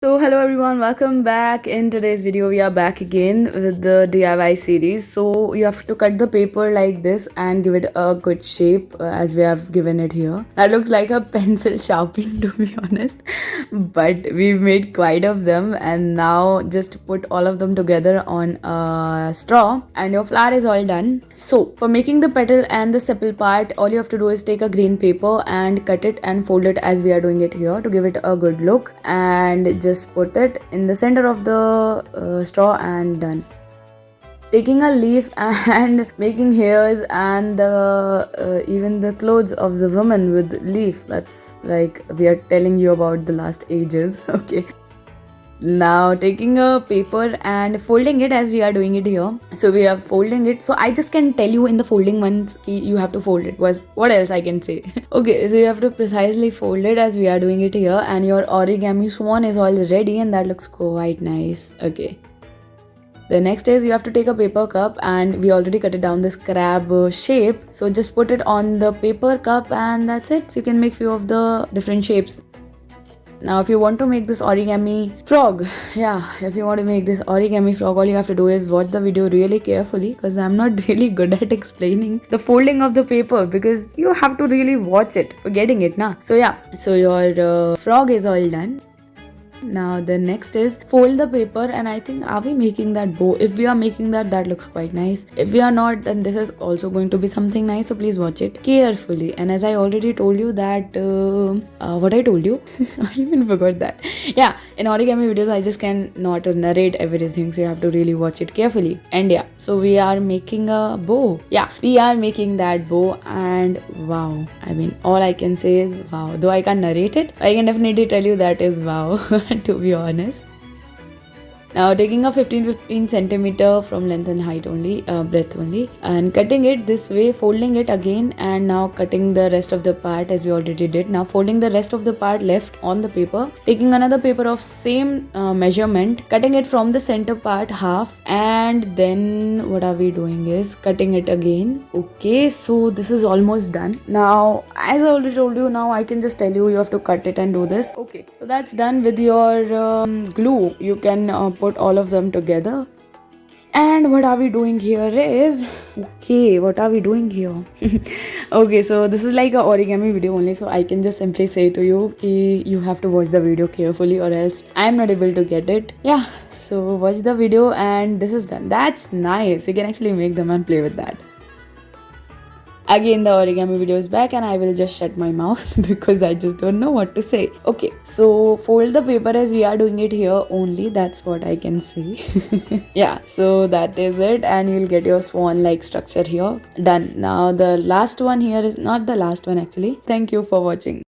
So hello everyone, welcome back. In today's video we are back again with the DIY series. So you have to cut the paper like this and give it a good shape as we have given it here. That looks like a pencil sharpening to be honest, but we've made quite of them, and now just put all of them together on a straw and your flower is all done. So for making the petal and the sepal part, all you have to do is take a green paper and cut it and fold it as we are doing it here to give it a good look, and just put it in the center of the straw and done. Taking a leaf and making hairs and even the clothes of the woman with leaf. That's like we are telling you about the last ages. Okay. Now taking a paper and folding it as we are doing it here. So we are folding it. So I just can tell you in the folding ones you have to fold it. What else I can say? Okay, so you have to precisely fold it as we are doing it here, and your origami swan is all ready and that looks quite nice. Okay. The next is you have to take a paper cup, and we already cut it down this crab shape. So just put it on the paper cup and that's it. So you can make few of the different shapes. Now if you want to make this origami frog, if you want to make this origami frog, all you have to do is watch the video really carefully, because I'm not really good at explaining the folding of the paper, because you have to really watch it for getting it now. So so your frog is all done. Now the next is fold the paper, and I think, are we making that bow? If we are making that, that looks quite nice. If we are not, then this is also going to be something nice, so please watch it carefully. And as I already told you that what I told you I even forgot that. In origami videos I just can not narrate everything, so you have to really watch it carefully. And so we are making a bow. We are making that bow, and wow, I mean, all I can say is wow. Though I can't narrate it, I can definitely tell you that is wow. To be honest. Now taking a 15 centimeter from length and height only, breadth only, and cutting it this way, folding it again, and now cutting the rest of the part as we already did. Now folding the rest of the part left on the paper, taking another paper of same measurement, cutting it from the center part half, and then what are we doing is cutting it again. Okay, so this is almost done. Now as I already told you, now I can just tell you have to cut it and do this. Okay, so that's done. With your glue you can put all of them together. And what are we doing here is, what are we doing here? Okay, so this is like a origami video only, so I can just simply say to you you have to watch the video carefully, or else I am not able to get it. So watch the video, and this is done. That's nice. You can actually make them and play with that. Again, the origami video is back, and I will just shut my mouth because I just don't know what to say. Okay, so fold the paper as we are doing it here only. That's what I can say. So that is it, and you'll get your swan like structure here. Done. Now the last one here is not the last one actually. Thank you for watching.